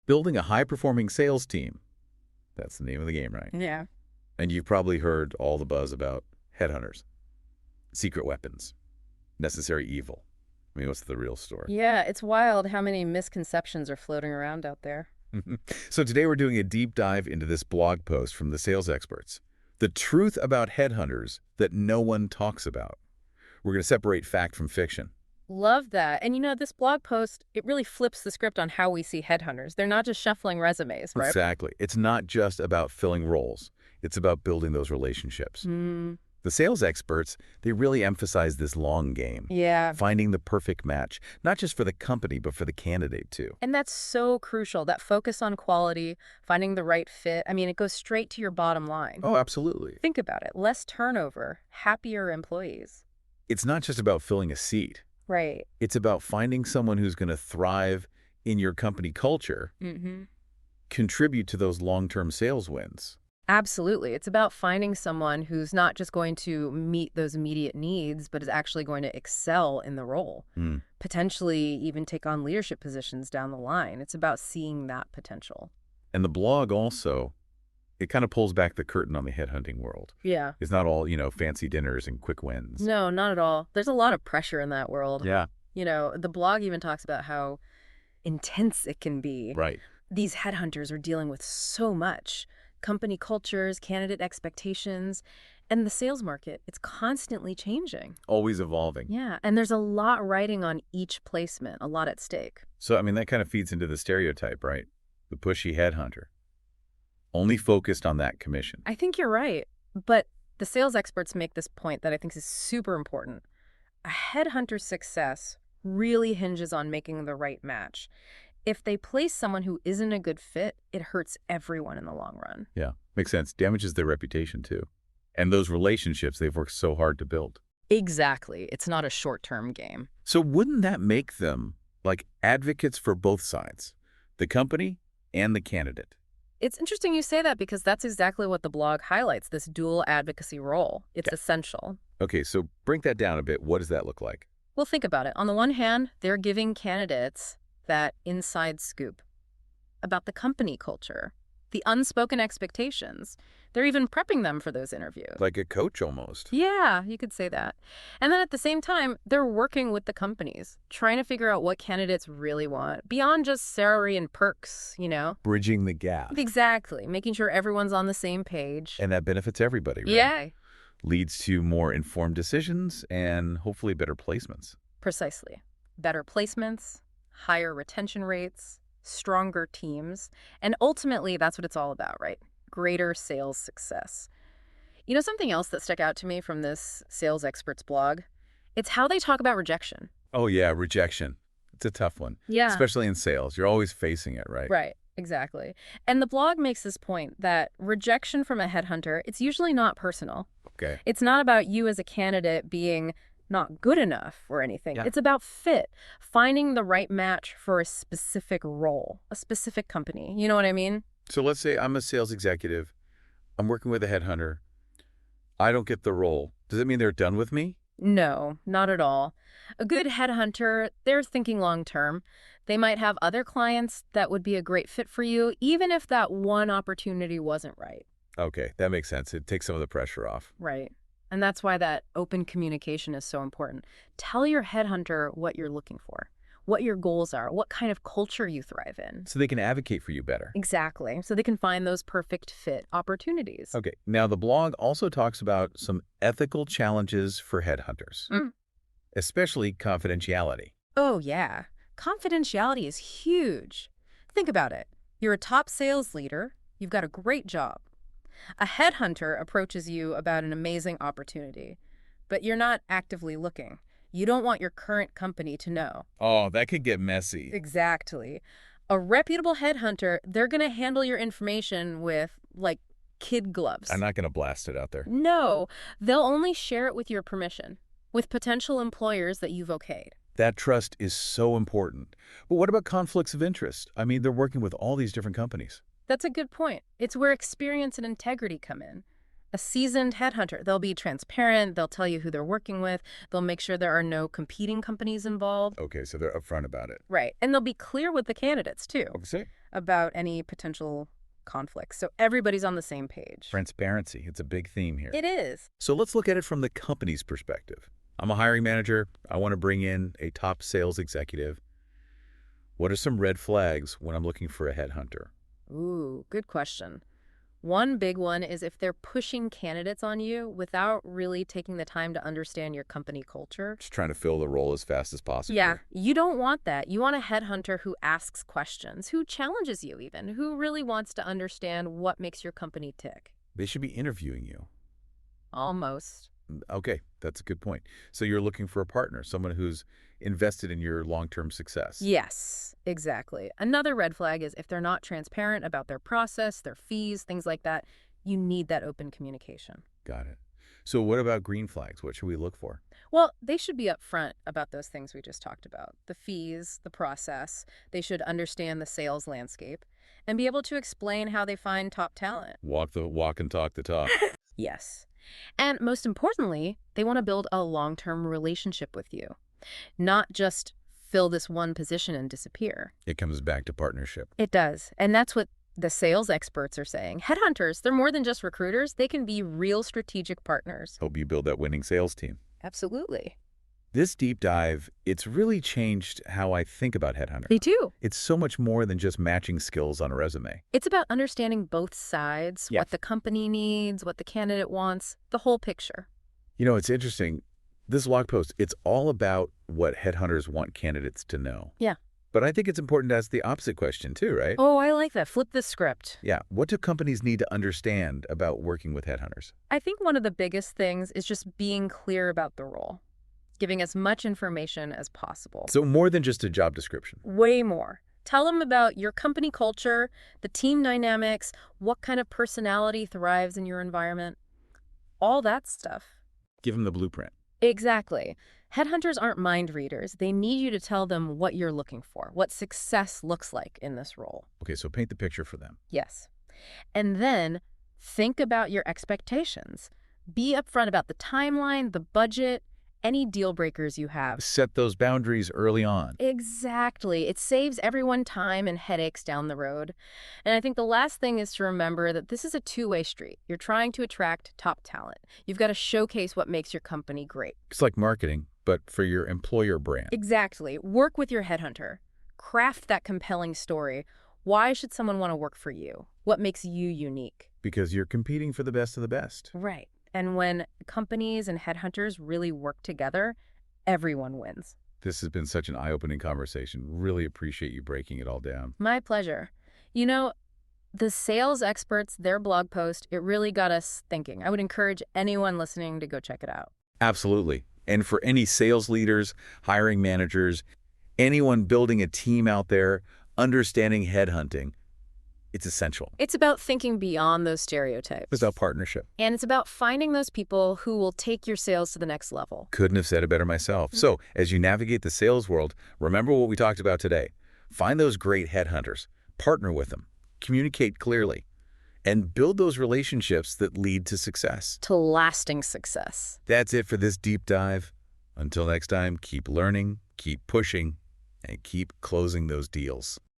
building a high-performing sales team. That's the name of the game, right? Yeah. And you've probably heard all the buzz about headhunters, secret weapons, necessary evil. I mean, what's the real story? Yeah, it's wild how many misconceptions are floating around out there. So today we're doing a deep dive into this blog post from the Sales Experts. The truth about headhunters that no one talks about. We're going to separate fact from fiction. Love that. And this blog post, it really flips the script on how we see headhunters. They're not just shuffling resumes, right? Exactly. It's not just about filling roles. It's about building those relationships. The sales experts, they really emphasize this long game. Yeah. Finding the perfect match, not just for the company, but for the candidate too. And that's so crucial, that focus on quality, finding the right fit. I mean, it goes straight to your bottom line. Oh, absolutely. Think about it. Less turnover, happier employees. It's not just about filling a seat. Right. It's about finding someone who's going to thrive in your company culture, contribute to those long-term sales wins. Absolutely. It's about finding someone who's not just going to meet those immediate needs, but is actually going to excel in the role, potentially even take on leadership positions down the line. It's about seeing that potential. And the blog also, it kind of pulls back the curtain on the headhunting world. Yeah. It's not all, fancy dinners and quick wins. No, not at all. There's a lot of pressure in that world. Yeah. The blog even talks about how intense it can be. Right. These headhunters are dealing with so much. Company cultures, candidate expectations, and the sales market, it's constantly changing. Always evolving. Yeah, and there's a lot riding on each placement, a lot at stake. So, I mean, that kind of feeds into the stereotype, right? The pushy headhunter. Only focused on that commission. I think you're right, but the sales experts make this point that I think is super important. A headhunter's success really hinges on making the right match. If they place someone who isn't a good fit, it hurts everyone in the long run. Yeah, makes sense. Damages their reputation, too. And those relationships they've worked so hard to build. Exactly. It's not a short-term game. So wouldn't that make them, like, advocates for both sides, the company and the candidate? It's interesting you say that because that's exactly what the blog highlights, this dual advocacy role. It's essential. Okay, so break that down a bit. What does that look like? Well, think about it. On the one hand, they're giving candidates that inside scoop about the company culture, the unspoken expectations. They're even prepping them for those interviews. Like a coach almost. Yeah, you could say that. And then at the same time, they're working with the companies, trying to figure out what candidates really want, beyond just salary and perks, Bridging the gap. Exactly, making sure everyone's on the same page. And that benefits everybody, right? Yeah. Leads to more informed decisions and hopefully better placements. Precisely. Better placements, higher retention rates, stronger teams, and ultimately that's what it's all about, right? Greater sales success. Something else that stuck out to me from this Sales Experts blog, it's how they talk about rejection. Oh yeah, rejection. It's a tough one. Yeah. Especially in sales. You're always facing it, right? Right, exactly. And the blog makes this point that rejection from a headhunter, it's usually not personal. Okay. It's not about you as a candidate being not good enough or anything. Yeah. It's about fit, finding the right match for a specific role, a specific company. You know what I mean? So let's say I'm a sales executive. I'm working with a headhunter. I don't get the role. Does it mean they're done with me? No, not at all. A good headhunter, they're thinking long term. They might have other clients that would be a great fit for you, even if that one opportunity wasn't right. Okay, that makes sense. It takes some of the pressure off. Right. And that's why that open communication is so important. Tell your headhunter what you're looking for, what your goals are, what kind of culture you thrive in. So they can advocate for you better. Exactly. So they can find those perfect fit opportunities. Okay. Now, the blog also talks about some ethical challenges for headhunters, especially confidentiality. Oh, yeah. Confidentiality is huge. Think about it. You're a top sales leader. You've got a great job. A headhunter approaches you about an amazing opportunity, but you're not actively looking. You don't want your current company to know. Oh, that could get messy. Exactly. A reputable headhunter, they're going to handle your information with, like, kid gloves. I'm not going to blast it out there. No, they'll only share it with your permission, with potential employers that you've okayed. That trust is so important. But what about conflicts of interest? I mean, they're working with all these different companies. That's a good point. It's where experience and integrity come in. A seasoned headhunter. They'll be transparent. They'll tell you who they're working with. They'll make sure there are no competing companies involved. Okay, so they're upfront about it. Right. And they'll be clear with the candidates, too, Okay. about any potential conflicts. So everybody's on the same page. Transparency, it's a big theme here. It is. So let's look at it from the company's perspective. I'm a hiring manager. I want to bring in a top sales executive. What are some red flags when I'm looking for a headhunter? Ooh, good question. One big one is if they're pushing candidates on you without really taking the time to understand your company culture. Just trying to fill the role as fast as possible. Yeah, you don't want that. You want a headhunter who asks questions, who challenges you even, who really wants to understand what makes your company tick. They should be interviewing you. Almost. Okay, that's a good point. So you're looking for a partner, someone who's invested in your long-term success. Yes, exactly. Another red flag is if they're not transparent about their process, their fees, things like that. You need that open communication. Got it. So what about green flags? What should we look for? Well, they should be upfront about those things we just talked about. The fees, the process. They should understand the sales landscape and be able to explain how they find top talent. Walk the walk and talk the talk. Yes. And most importantly, they want to build a long-term relationship with you, not just fill this one position and disappear. It comes back to partnership. It does. And that's what the sales experts are saying. Headhunters, they're more than just recruiters. They can be real strategic partners. Help you build that winning sales team. Absolutely. This deep dive, it's really changed how I think about headhunters. They do. It's so much more than just matching skills on a resume. It's about understanding both sides, Yeah. what the company needs, what the candidate wants, the whole picture. You know, it's interesting. This blog post, it's all about what headhunters want candidates to know. Yeah. But I think it's important to ask the opposite question too, right? Oh, I like that. Flip the script. Yeah. What do companies need to understand about working with headhunters? I think one of the biggest things is just being clear about the role, giving as much information as possible. So more than just a job description. Way more. Tell them about your company culture, the team dynamics, what kind of personality thrives in your environment, all that stuff. Give them the blueprint. Exactly. Headhunters aren't mind readers. They need you to tell them what you're looking for, what success looks like in this role. Okay, so paint the picture for them. Yes. And then think about your expectations. Be upfront about the timeline, the budget, any deal breakers you have. Set those boundaries early on. Exactly. It saves everyone time and headaches down the road. And I think the last thing is to remember that this is a two-way street. You're trying to attract top talent. You've got to showcase what makes your company great. It's like marketing, but for your employer brand. Exactly. Work with your headhunter. Craft that compelling story. Why should someone want to work for you? What makes you unique? Because you're competing for the best of the best. Right. And when companies and headhunters really work together, everyone wins. This has been such an eye-opening conversation. Really appreciate you breaking it all down. My pleasure. You know, the Sales Experts, their blog post, it really got us thinking. I would encourage anyone listening to go check it out. Absolutely. And for any sales leaders, hiring managers, anyone building a team out there, understanding headhunting, it's essential. It's about thinking beyond those stereotypes. It's about partnership. And it's about finding those people who will take your sales to the next level. Couldn't have said it better myself. So, as you navigate the sales world, remember what we talked about today. Find those great headhunters, partner with them, communicate clearly, and build those relationships that lead to success. To lasting success. That's it for this deep dive. Until next time, keep learning, keep pushing, and keep closing those deals.